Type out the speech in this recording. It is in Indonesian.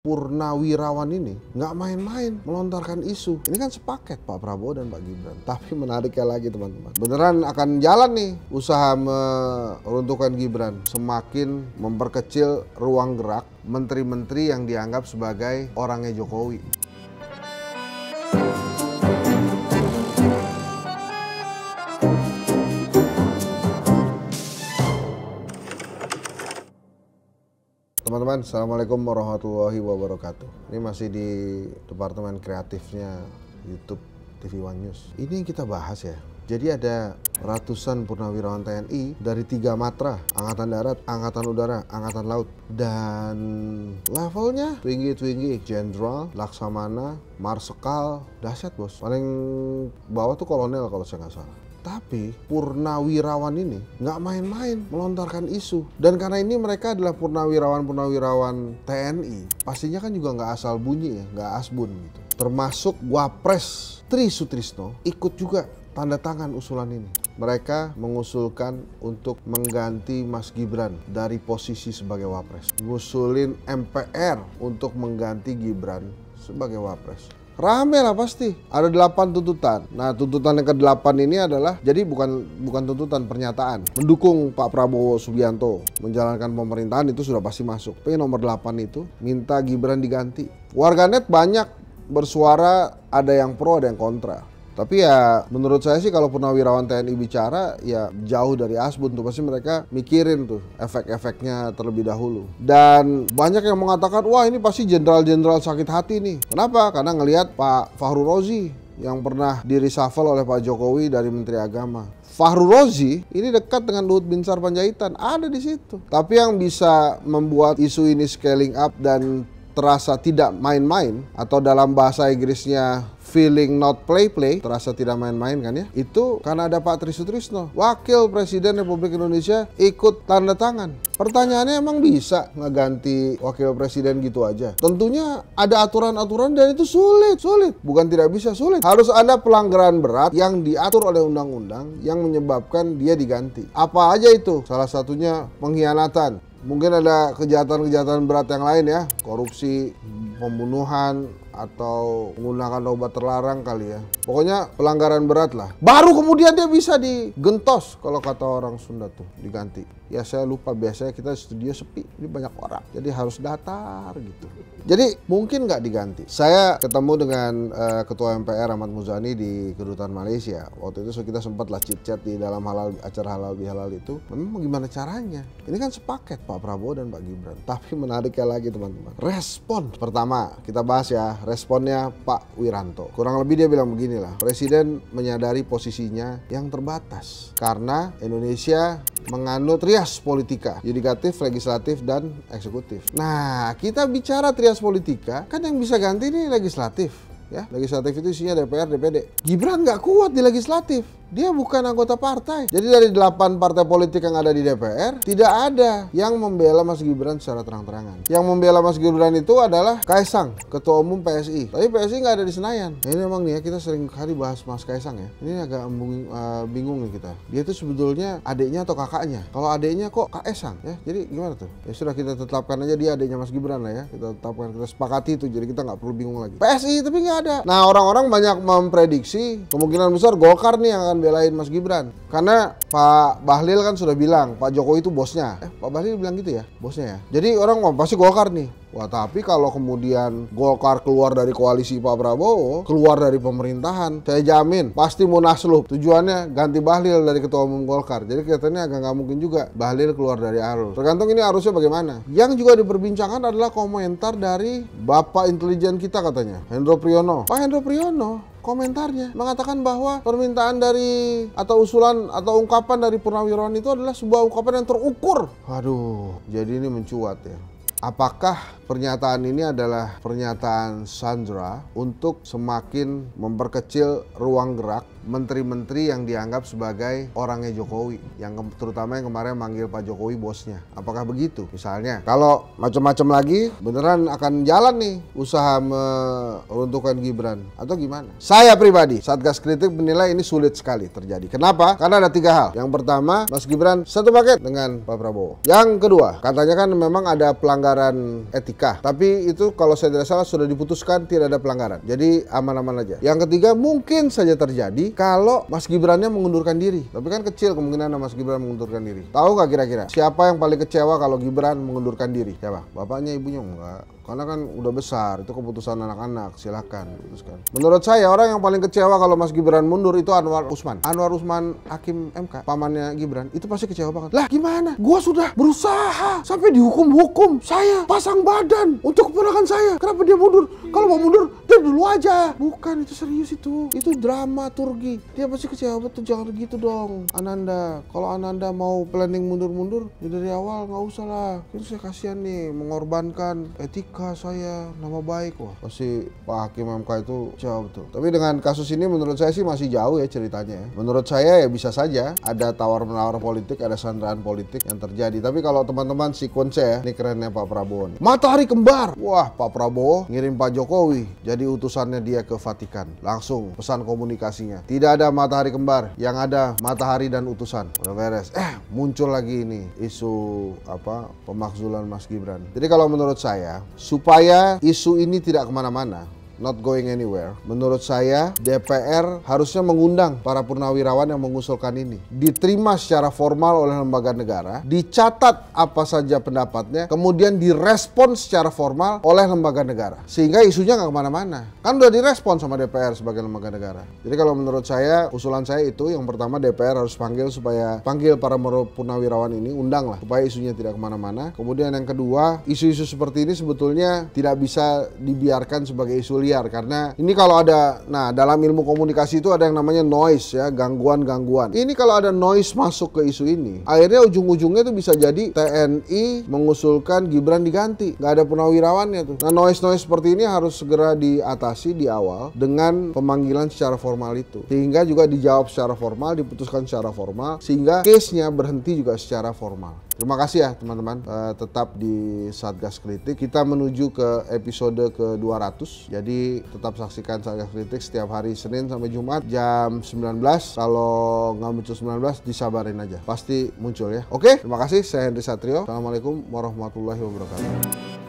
Purnawirawan ini nggak main-main melontarkan isu. Ini kan sepaket Pak Prabowo dan Pak Gibran. Tapi menariknya lagi teman-teman, beneran akan jalan nih usaha meruntuhkan Gibran. Semakin memperkecil ruang gerak menteri-menteri yang dianggap sebagai orangnya Jokowi. Teman-teman, Assalamualaikum warahmatullahi wabarakatuh. Ini masih di Departemen Kreatifnya YouTube TV One News. Ini yang kita bahas ya. Jadi ada ratusan purnawirawan TNI dari 3 matra, Angkatan Darat, Angkatan Udara, Angkatan Laut. Dan levelnya tinggi-tinggi, Jenderal, Laksamana, Marsekal, dahsyat bos. Paling bawah tuh kolonel kalau saya nggak salah. Tapi purnawirawan ini nggak main-main melontarkan isu. Dan karena ini mereka adalah purnawirawan TNI, pastinya kan juga nggak asal bunyi ya, nggak asbun gitu. Termasuk Wapres Tri Sutrisno ikut juga tanda tangan usulan ini. Mereka mengusulkan untuk mengganti Mas Gibran dari posisi sebagai Wapres. Ngusulin MPR untuk mengganti Gibran sebagai Wapres. Rame lah pasti, ada 8 tuntutan. Nah tuntutan yang ke-8 ini adalah, jadi bukan tuntutan, pernyataan. Mendukung Pak Prabowo Subianto menjalankan pemerintahan itu sudah pasti masuk. Tapi nomor 8 itu minta Gibran diganti. Warganet banyak bersuara, ada yang pro ada yang kontra. Tapi ya menurut saya sih kalau purnawirawan TNI bicara ya jauh dari asbun tuh, pasti mereka mikirin tuh efek-efeknya terlebih dahulu. Dan banyak yang mengatakan wah ini pasti jenderal-jenderal sakit hati nih. Kenapa? Karena ngelihat Pak Fahru Rozi yang pernah di-reshuffle oleh Pak Jokowi dari Menteri Agama. Fahru Rozi ini dekat dengan Luhut Binsar Panjaitan, ada di situ. Tapi yang bisa membuat isu ini scaling up dan terasa tidak main-main, atau dalam bahasa Inggrisnya feeling not play-play, terasa tidak main-main kan ya, itu karena ada Pak Tri Sutrisno, Wakil Presiden Republik Indonesia, ikut tanda tangan. Pertanyaannya, emang bisa ngeganti Wakil Presiden gitu aja? Tentunya ada aturan-aturan dan itu sulit. Bukan tidak bisa, sulit. Harus ada pelanggaran berat yang diatur oleh undang-undang yang menyebabkan dia diganti. Apa aja itu? Salah satunya pengkhianatan. Mungkin ada kejahatan-kejahatan berat yang lain ya, korupsi, pembunuhan, atau menggunakan obat terlarang kali ya. Pokoknya pelanggaran berat lah. Baru kemudian dia bisa digentos, kalau kata orang Sunda tuh, diganti. Ya saya lupa, biasanya kita studio sepi, ini banyak orang, jadi harus datar gitu. Jadi mungkin nggak diganti. Saya ketemu dengan Ketua MPR Ahmad Muzani di Kedutaan Malaysia. Waktu itu kita sempat lah chit-chat di dalam acara halal bihalal itu. Memang gimana caranya? Ini kan sepaket Pak Prabowo dan Pak Gibran. Tapi menariknya lagi teman-teman, respon pertama kita bahas ya. Responnya Pak Wiranto. Kurang lebih dia bilang beginilah, Presiden menyadari posisinya yang terbatas karena Indonesia menganut trias politika, yudikatif, legislatif, dan eksekutif. Nah, kita bicara trias politika, kan yang bisa ganti ini legislatif. Ya, legislatif itu isinya DPR, DPD. Gibran nggak kuat di legislatif. Dia bukan anggota partai. Jadi dari 8 partai politik yang ada di DPR, tidak ada yang membela Mas Gibran secara terang-terangan. Yang membela Mas Gibran itu adalah Kaisang, Ketua Umum PSI. Tapi PSI nggak ada di Senayan. Nah, ini memang nih ya, kita sering kali bahas Mas Kaisang ya. Ini agak bingung nih kita. Dia itu sebetulnya adiknya atau kakaknya? Kalau adiknya kok Kaisang ya? Jadi gimana tuh? Ya sudah, kita tetapkan aja dia adiknya Mas Gibran lah ya. Kita tetapkan, kita sepakati itu. Jadi kita nggak perlu bingung lagi. PSI tapi nggak ada. Nah, orang-orang banyak memprediksi kemungkinan besar Golkar nih yang akan belain Mas Gibran. Karena Pak Bahlil kan sudah bilang Pak Jokowi itu bosnya. Pak Bahlil bilang gitu ya, bosnya ya. Jadi orang pasti Golkar nih. Wah, tapi kalau kemudian Golkar keluar dari koalisi Pak Prabowo, keluar dari pemerintahan, saya jamin pasti munaslup. Tujuannya ganti Bahlil dari Ketua Umum Golkar. Jadi kelihatannya agak nggak mungkin juga Bahlil keluar dari arus. Tergantung ini arusnya bagaimana. Yang juga diperbincangkan adalah komentar dari Bapak intelijen kita katanya, Hendro Priyono. Pak Hendro Priyono komentarnya mengatakan bahwa permintaan dari atau usulan atau ungkapan dari purnawirawan itu adalah sebuah ungkapan yang terukur. Waduh, jadi ini mencuat ya. Apakah pernyataan ini adalah pernyataan Sandra untuk semakin memperkecil ruang gerak menteri-menteri yang dianggap sebagai orangnya Jokowi, yang terutama yang kemarin manggil Pak Jokowi bosnya. Apakah begitu? Misalnya, kalau macam-macam lagi, beneran akan jalan nih usaha meruntuhkan Gibran atau gimana? Saya pribadi, Satgas Kritik menilai ini sulit sekali terjadi. Kenapa? Karena ada 3 hal. Yang pertama, Mas Gibran satu paket dengan Pak Prabowo. Yang kedua, katanya kan memang ada pelanggaran etika, tapi itu kalau saya tidak salah sudah diputuskan tidak ada pelanggaran. Jadi aman-aman aja. Yang ketiga, mungkin saja terjadi kalau Mas Gibrannya mengundurkan diri. Tapi kan kecil kemungkinan Mas Gibran mengundurkan diri. Tahu nggak kira-kira siapa yang paling kecewa kalau Gibran mengundurkan diri? Siapa? Bapaknya, ibunya? Enggak. Karena kan udah besar, itu keputusan anak-anak, silakan putuskan. Menurut saya orang yang paling kecewa kalau Mas Gibran mundur itu Anwar Usman. Anwar Usman Hakim MK, pamannya Gibran, itu pasti kecewa banget. Lah gimana? Gua sudah berusaha sampai dihukum-hukum. Saya pasang badan untuk keponakan saya. Kenapa dia mundur? Kalau mau mundur, dia dulu aja. Bukan, itu serius itu. Itu dramaturgi. Dia pasti kecewa betul, jangan gitu dong. Ananda, kalau Ananda mau planning mundur-mundur, ya dari awal nggak usah lah. Itu saya kasihan nih, mengorbankan etika saya, nama baik. Wah, pasti Pak Hakim MK itu jauh betul. Tapi dengan kasus ini menurut saya sih masih jauh ya ceritanya ya. Menurut saya ya bisa saja ada tawar-menawar politik, ada sandraan politik yang terjadi. Tapi kalau teman-teman sequence ya, ini kerennya Pak Prabowo nih. Matahari kembar. Wah, Pak Prabowo ngirim Pak Jokowi jadi utusannya dia ke Vatikan. Langsung pesan komunikasinya. Tidak ada matahari kembar, yang ada matahari dan utusan. Udah beres. Muncul lagi ini isu pemakzulan Mas Gibran. Jadi kalau menurut saya, supaya isu ini tidak kemana-mana, not going anywhere, menurut saya DPR harusnya mengundang para purnawirawan yang mengusulkan ini, diterima secara formal oleh lembaga negara, dicatat apa saja pendapatnya, kemudian direspon secara formal oleh lembaga negara, sehingga isunya nggak kemana-mana. Kan udah direspon sama DPR sebagai lembaga negara. Jadi kalau menurut saya, usulan saya itu, yang pertama DPR harus panggil para purnawirawan ini, undang lah supaya isunya tidak kemana-mana. Kemudian yang kedua, isu-isu seperti ini sebetulnya tidak bisa dibiarkan sebagai isu liar, karena ini kalau ada, dalam ilmu komunikasi itu ada yang namanya noise ya, gangguan-gangguan. Ini kalau ada noise masuk ke isu ini, akhirnya ujung-ujungnya itu bisa jadi TNI mengusulkan Gibran diganti, nggak ada purnawirawannya tuh. Nah, noise-noise seperti ini harus segera diatasi di awal dengan pemanggilan secara formal itu, sehingga juga dijawab secara formal, diputuskan secara formal, sehingga case-nya berhenti juga secara formal. Terima kasih ya teman-teman, tetap di Satgas Kritik. Kita menuju ke episode ke-200, jadi tetap saksikan Satgas Kritik setiap hari Senin sampai Jumat jam 19. Kalau nggak muncul 19, disabarin aja, pasti muncul ya. Oke, terima kasih. Saya Hendri Satrio. Assalamualaikum warahmatullahi wabarakatuh.